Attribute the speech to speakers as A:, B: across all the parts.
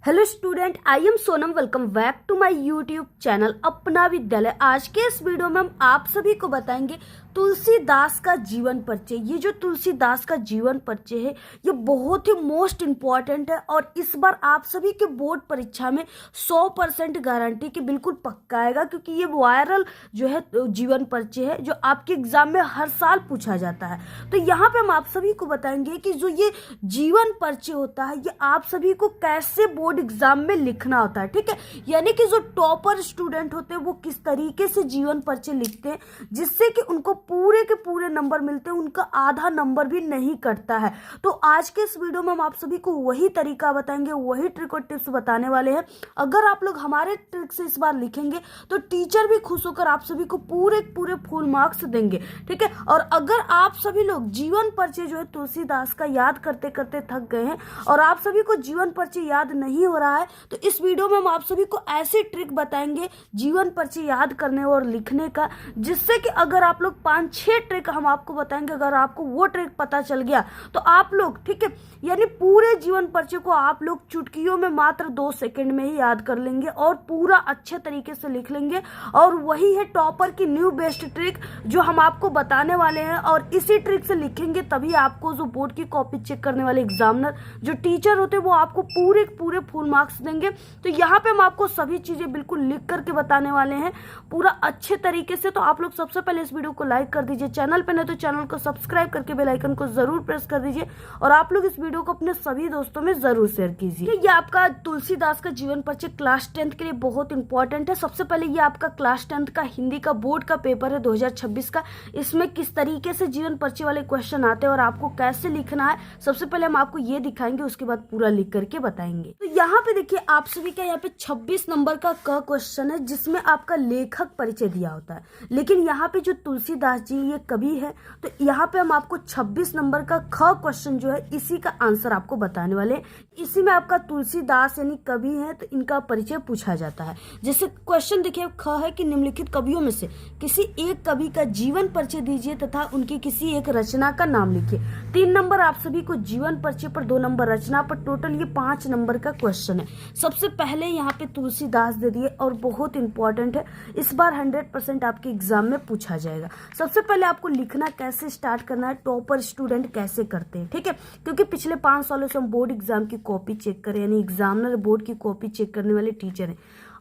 A: Hello student, I am Sonam. Welcome back to my YouTube channel Apna Vidyalaya. आज के इस video में हम आप सभी को बताएंगे तुलसीदास का जीवन परिचय। ये जो तुलसीदास का जीवन परिचय है ये बहुत ही मोस्ट इम्पॉर्टेंट है और इस बार आप सभी के बोर्ड परीक्षा में 100% गारंटी की बिल्कुल पक्का आएगा, क्योंकि ये वायरल जो है जीवन परिचय है जो आपके एग्जाम में हर साल पूछा जाता है। तो यहाँ पे हम आप सभी को बताएंगे कि जो ये जीवन परिचय होता है ये आप सभी को कैसे बोर्ड एग्जाम में लिखना होता है। ठीक है, यानी कि जो टॉपर स्टूडेंट होते हैं वो किस तरीके से जीवन परिचय लिखते हैं जिससे कि उनको पूरे के पूरे नंबर मिलते हैं, उनका आधा नंबर भी नहीं कटता है। तो आज के इस वीडियो में हम आप सभी को वही तरीका बताएंगे, वही ट्रिक और टिप्स बताने वाले हैं। अगर आप लोग हमारे ट्रिक से इस बार लिखेंगे तो टीचर भी खुश होकर आप सभी को पूरे पूरे फुल मार्क्स देंगे। ठीक है, और अगर आप सभी लोग जीवन परिचय जो है तुलसीदास का याद करते करते थक गए हैं और आप सभी को जीवन परिचय याद नहीं हो रहा है तो इस वीडियो में हम आप सभी को ऐसी ट्रिक बताएंगे जीवन परिचय याद करने और लिखने का, जिससे कि अगर आप लोग 5-6 ट्रिक हम आपको बताएंगे, अगर आपको वो ट्रिक पता चल गया तो आप लोग, ठीक है, यानी पूरे जीवन परिचय को आप लोग चुटकियों में मात्र 2 सेकंड में ही याद कर लेंगे और पूरा अच्छे तरीके से लिख लेंगे। और वही है टॉपर की न्यू बेस्ट ट्रिक जो हम आपको बताने वाले हैं, और इसी ट्रिक से लिखेंगे तभी आपको जो बोर्ड की कॉपी चेक करने वाले एग्जामिनर जो टीचर होते हैं वो आपको पूरे पूरे फुल मार्क्स देंगे। तो यहाँ पे हम आपको सभी चीजें बिल्कुल लिख करके बताने वाले हैं पूरा अच्छे तरीके से। तो आप लोग सबसे पहले इस वीडियो को लाइक कर दीजिए, चैनल पे नहीं तो चैनल को सब्सक्राइब करके बेल आइकन को जरूर प्रेस कर दीजिए और आप लोग इस वीडियो को अपने सभी दोस्तों में जरूर शेयर कीजिए। ये आपका तुलसीदास का जीवन परिचय क्लास 10th के लिए बहुत इंपॉर्टेंट है। सबसे पहले ये आपका क्लास 10th का हिंदी का बोर्ड का पेपर है 2026 का। इसमें किस तरीके से जीवन परिचय वाले क्वेश्चन आते हैं और आपको कैसे लिखना है सबसे पहले हम आपको ये दिखाएंगे, उसके बाद पूरा लिख करके बताएंगे। तो यहाँ पे देखिए आप सभी का यहाँ पे 26 नंबर का क क्वेश्चन है जिसमें आपका लेखक परिचय दिया होता है, लेकिन यहाँ पे जो तुलसीदास जी ये कवि है तो यहाँ पे हम आपको 26 नंबर का ख क्वेश्चन जो है इसी का आंसर आपको बताने वाले हैं। इसी में आपका तुलसीदास यानी कवि है तो इनका परिचय पूछा जाता है। जैसे क्वेश्चन देखिए ख है कि निम्नलिखित कवियों में से किसी एक कवि का जीवन परिचय दीजिए तथा उनकी किसी एक रचना का नाम लिखिए। 3 नंबर आप सभी को जीवन परिचय पर, 2 नंबर रचना पर, टोटल ये 5 नंबर का क्वेश्चन है। सबसे पहले यहाँ पे तुलसीदास दे दिए और बहुत इंपॉर्टेंट है, इस बार 100% आपके एग्जाम में पूछा जाएगा। सबसे पहले आपको लिखना कैसे स्टार्ट करना है, टॉपर स्टूडेंट कैसे करते हैं। ठीक है, क्योंकि पिछले 5 सालों से हम बोर्ड एग्जाम की कॉपी चेक करें, यानी एग्जामिनर बोर्ड की कॉपी चेक करने वाले टीचर हैं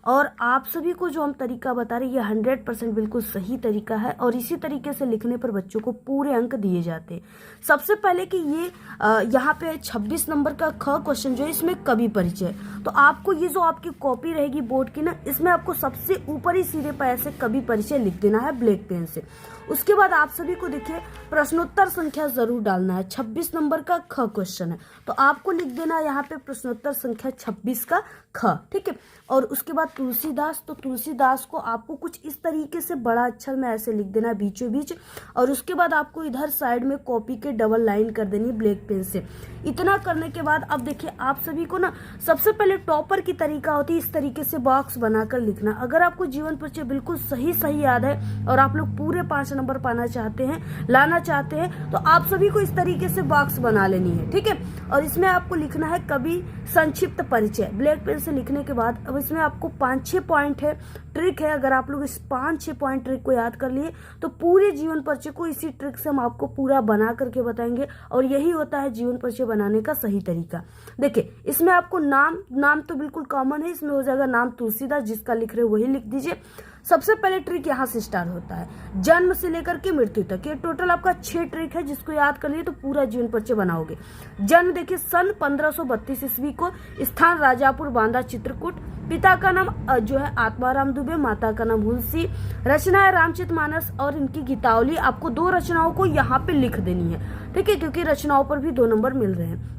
A: और आप सभी को जो हम तरीका बता रहे हैं ये 100% बिल्कुल सही तरीका है और इसी तरीके से लिखने पर बच्चों को पूरे अंक दिए जाते हैं। सबसे पहले कि ये यहाँ पे 26 नंबर का ख क्वेश्चन जो है इसमें कवि परिचय, तो आपको ये जो आपकी कॉपी रहेगी बोर्ड की ना, इसमें आपको सबसे ऊपर ही सीधे पर ऐसे कवि परिचय लिख देना है ब्लैक पेन से। उसके बाद आप सभी को देखिए प्रश्नोत्तर संख्या जरूर डालना है। 26 नंबर का ख क्वेश्चन है तो आपको लिख देना है यहाँ पे प्रश्नोत्तर संख्या 26 का ख। ठीक है, और उसके बाद तुलसीदास, तो तुलसीदास को आपको कुछ इस तरीके से बड़ा अक्षर में ऐसे लिख देना है बीचों बीच, और उसके बाद आपको इधर साइड में कॉपी के डबल लाइन कर देनी ब्लैक पेन से। इतना करने के बाद अब देखिए आप सभी को ना सबसे पहले टॉपर की तरीका होती है इस तरीके से बॉक्स बनाकर लिखना। अगर आपको जीवन परिचय बिल्कुल सही सही याद है और आप लोग पूरे 5 नंबर पाना चाहते हैं, लाना चाहते हैं, तो आप सभी को इस तरीके से बॉक्स बना लेनी है। ठीक है, और इसमें आपको लिखना है कवि संक्षिप्त परिचय ब्लैक पेन से लिखने के बाद। अब इसमें आपको 5-6 पॉइंट है, ट्रिक है। अगर आप लोग इस 5-6 पॉइंट ट्रिक को याद कर लिए तो पूरे जीवन परिचय को इसी ट्रिक से हम आपको पूरा बना करके बताएंगे और यही होता है जीवन परिचय बनाने का सही तरीका। देखिए इसमें आपको नाम तो बिल्कुल कॉमन है, इसमें हो जाएगा नाम तुलसीदास, जिसका लिख रहे हो वही लिख दीजिए। सबसे पहले ट्रिक यहाँ से स्टार्ट होता है जन्म से लेकर के मृत्यु तक। ये टोटल आपका 6 ट्रिक है जिसको याद कर लिए तो पूरा जीवन परिचय बनाओगे। जन्म देखिए सन 1532 ईस्वी को, स्थान राजापुर बांदा चित्रकूट, पिता का नाम जो है आत्माराम दुबे, माता का नाम हुलसी, रचना है रामचरितमानस और इनकी गीतावली। आपको 2 रचनाओं को यहाँ पे लिख देनी है। ठीक है, क्योंकि रचनाओं पर भी 2 नंबर मिल रहे हैं।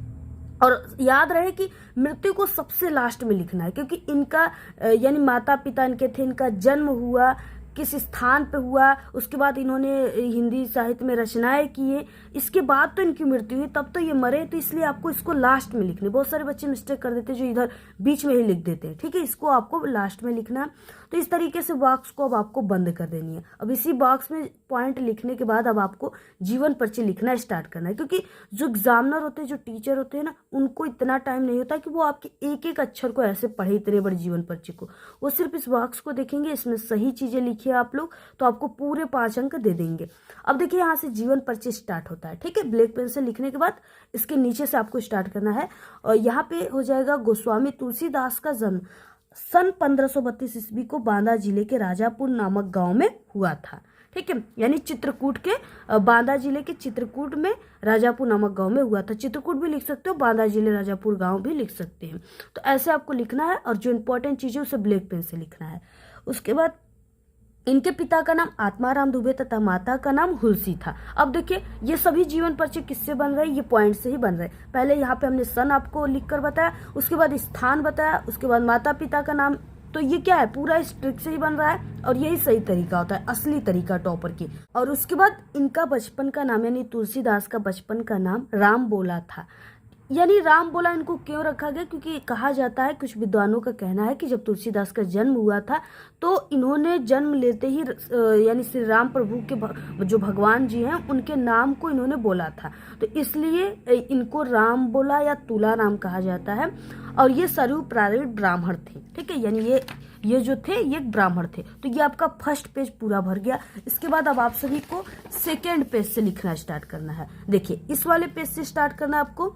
A: और याद रहे कि मृत्यु को सबसे लास्ट में लिखना है, क्योंकि इनका यानी माता पिता इनके थे, इनका जन्म हुआ किस स्थान पे हुआ, उसके बाद इन्होंने हिंदी साहित्य में रचनाएं किए, इसके बाद तो इनकी मृत्यु हुई, तब तो ये मरे, तो इसलिए आपको इसको लास्ट में लिखना है। बहुत सारे बच्चे मिस्टेक कर देते हैं जो इधर बीच में ही लिख देते हैं, ठीक है, इसको आपको लास्ट में लिखना है। तो इस तरीके से बॉक्स को अब आपको बंद कर देनी है। अब इसी बॉक्स में पॉइंट लिखने के बाद अब आपको जीवन परिचय लिखना स्टार्ट करना है, क्योंकि जो एग्जामिनर होते हैं, जो टीचर होते हैं ना, उनको इतना टाइम नहीं होता कि वो आपके एक एक अक्षर को ऐसे पढ़े, इतने बड़े जीवन परिचय को। वो सिर्फ इस बॉक्स को देखेंगे, इसमें सही चीजें लिखिए आप लोग, तो आपको पूरे 5 अंक दे देंगे। अब देखिए यहाँ से जीवन परिचय स्टार्ट होता है, ठीक है। ब्लैक पेन से लिखने के बाद इसके नीचे से आपको स्टार्ट करना है, और यहाँ पे हो जाएगा गोस्वामी तुलसीदास का जन्म सन 1532 ईस्वी को बांदा जिले के राजापुर नामक गांव में हुआ था, ठीक है। यानी चित्रकूट के बांदा जिले के चित्रकूट में राजापुर नामक गांव में हुआ था। चित्रकूट भी लिख सकते हो, बांदा जिले राजापुर गांव भी लिख सकते हैं। तो ऐसे आपको लिखना है, और जो इंपॉर्टेंट चीज है उसे ब्लैक पेन से लिखना है। उसके बाद इनके पिता का नाम आत्माराम दुबे तथा माता का नाम हुलसी था। अब देखिए ये सभी जीवन परिचय किससे बन रहे हैं, ये पॉइंट से ही बन रहे हैं। पहले यहाँ पे हमने सन आपको लिखकर बताया, उसके बाद स्थान बताया, उसके बाद माता पिता का नाम। तो ये क्या है, पूरा इस ट्रिक से ही बन रहा है, और यही सही तरीका होता है, असली तरीका टॉपर की। और उसके बाद इनका बचपन का नाम, यानी तुलसीदास का बचपन का नाम राम बोला था। यानी राम बोला इनको क्यों रखा गया, क्योंकि कहा जाता है, कुछ विद्वानों का कहना है कि जब तुलसीदास का जन्म हुआ था तो इन्होंने जन्म लेते ही यानी श्री राम प्रभु के जो भगवान जी हैं उनके नाम को इन्होंने बोला था, तो इसलिए इनको राम बोला या तुला राम कहा जाता है। और ये सरयू प्रारूप ब्राह्मण थे, ठीक है, यानी ये जो थे ये ब्राह्मण थे। तो ये आपका फर्स्ट पेज पूरा भर गया। इसके बाद अब आप सभी को सेकेंड पेज से लिखना स्टार्ट करना है। देखिए इस वाले पेज से स्टार्ट करना है आपको।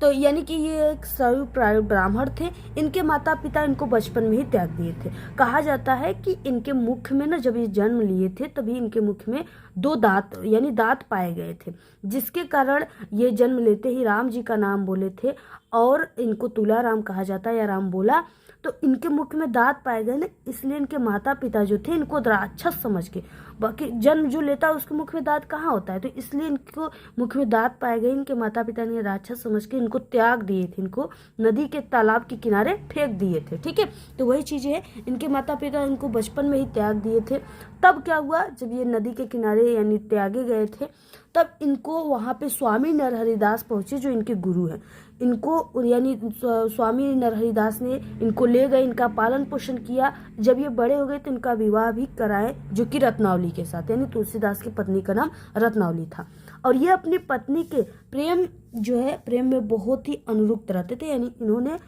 A: तो यानी कि ये एक सरयू प्रारूप ब्राह्मण थे, इनके माता पिता इनको बचपन में ही त्याग दिए थे। कहा जाता है कि इनके मुख में ना, जब ये जन्म लिए थे तभी इनके मुख में 2 दांत यानी दांत पाए गए थे, जिसके कारण ये जन्म लेते ही राम जी का नाम बोले थे, और इनको तुला राम कहा जाता है या राम बोला। तो इनके मुख में दांत पाए गए ना, इसलिए इनके माता पिता जो थे इनको राक्षस समझ के, बाकी जन्म जो लेता है उसके मुख में दांत कहाँ होता है, तो इसलिए इनको मुख में दांत पाए गए, इनके माता पिता ने राक्षस समझ के इनको त्याग दिए थे, इनको नदी के तालाब के किनारे फेंक दिए थे, ठीक है। तो वही चीज़ है, इनके माता पिता इनको बचपन में ही त्याग दिए थे। तब क्या हुआ, जब ये नदी के किनारे यानी त्यागे गए थे, तब इनको वहाँ पे स्वामी नरहरिदास पहुँचे जो इनके गुरु हैं। इनको यानी स्वामी नरहरिदास ने इनको ले गए, इनका पालन पोषण किया। जब ये बड़े हो गए तो इनका विवाह भी कराए, जो कि रत्नावली के साथ, यानी तुलसीदास की पत्नी का नाम रत्नावली था। और ये अपनी पत्नी के प्रेम में बहुत ही अनुरक्त रहते थे, यानी इन्होंने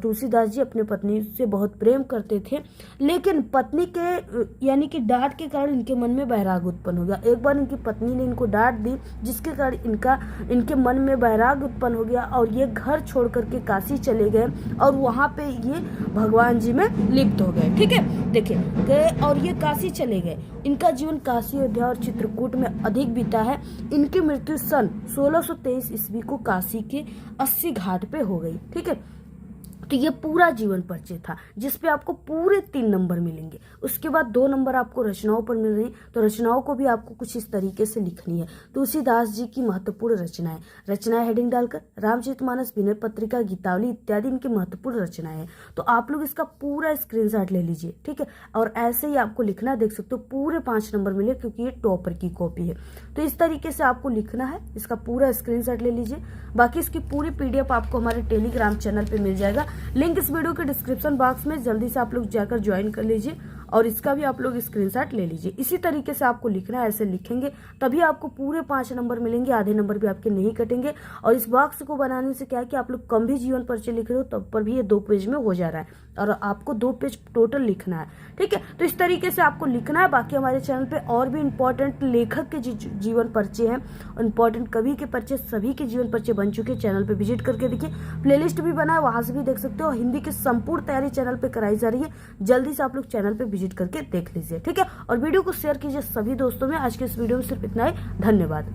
A: तुलसीदास जी अपने पत्नी से बहुत प्रेम करते थे, लेकिन पत्नी के यानी कि डांट के कारण इनके मन में बैराग उत्पन्न हो गया। एक बार इनकी पत्नी ने इनको डांट दी, जिसके कारण इनके मन में बैराग उत्पन्न हो गया, और ये घर छोड़ करके काशी चले गए, और वहाँ पे ये भगवान जी में लिप्त हो गए, ठीक है। देखिए गए और ये काशी चले गए। इनका जीवन काशी, अयोध्या और चित्रकूट में अधिक बीता है। इनकी मृत्यु सन 1623 ईस्वी को काशी के 80 घाट पे हो गई, ठीक है। तो ये पूरा जीवन परिचय था, जिसपे आपको पूरे 3 नंबर मिलेंगे। उसके बाद 2 नंबर आपको रचनाओं पर मिल रही हैं, तो रचनाओं को भी आपको कुछ इस तरीके से लिखनी है। तुलसीदास जी की महत्वपूर्ण रचनाएं हेडिंग डालकर रामचरितमानस, विनय पत्रिका, गीतावली इत्यादि इनकी महत्वपूर्ण रचनाएं हैं। तो आप लोग इसका पूरा स्क्रीनशॉट ले लीजिए, ठीक है। और ऐसे ही आपको लिखना, देख सकते हो पूरे 5 नंबर मिले, क्योंकि ये टॉपर की कॉपी है। तो इस तरीके से आपको लिखना है, इसका पूरा स्क्रीनशॉट ले लीजिए। बाकी इसकी पूरी PDF आपको हमारे टेलीग्राम चैनल पे मिल जाएगा, लिंक इस वीडियो के डिस्क्रिप्शन बॉक्स में। जल्दी से आप लोग जाकर ज्वाइन कर लीजिए, और इसका भी आप लोग स्क्रीनशॉट ले लीजिए। इसी तरीके से आपको लिखना है, ऐसे लिखेंगे तभी आपको पूरे 5 नंबर मिलेंगे, आधे नंबर भी आपके नहीं कटेंगे। और इस बॉक्स को बनाने से क्या है कि आप लोग कम भी जीवन परिचय लिख रहे हो तब पर भी ये 2 पेज में हो जा रहा है, और आपको 2 पेज टोटल लिखना है, ठीक है। तो इस तरीके से आपको लिखना है। बाकी हमारे चैनल पे और भी इंपॉर्टेंट लेखक के जीवन परिचय हैं, इंपॉर्टेंट कवि के परिचय, सभी के जीवन परिचय बन चुके हैं। चैनल पे विजिट करके देखिए, प्लेलिस्ट भी बना है, वहां से भी देख सकते हो। हिंदी की संपूर्ण तैयारी चैनल पे कराई जा रही है, जल्दी से आप लोग चैनल पे विजिट करके देख लीजिए, ठीक है। और वीडियो को शेयर कीजिए सभी दोस्तों में। आज के इस वीडियो में सिर्फ इतना ही, धन्यवाद।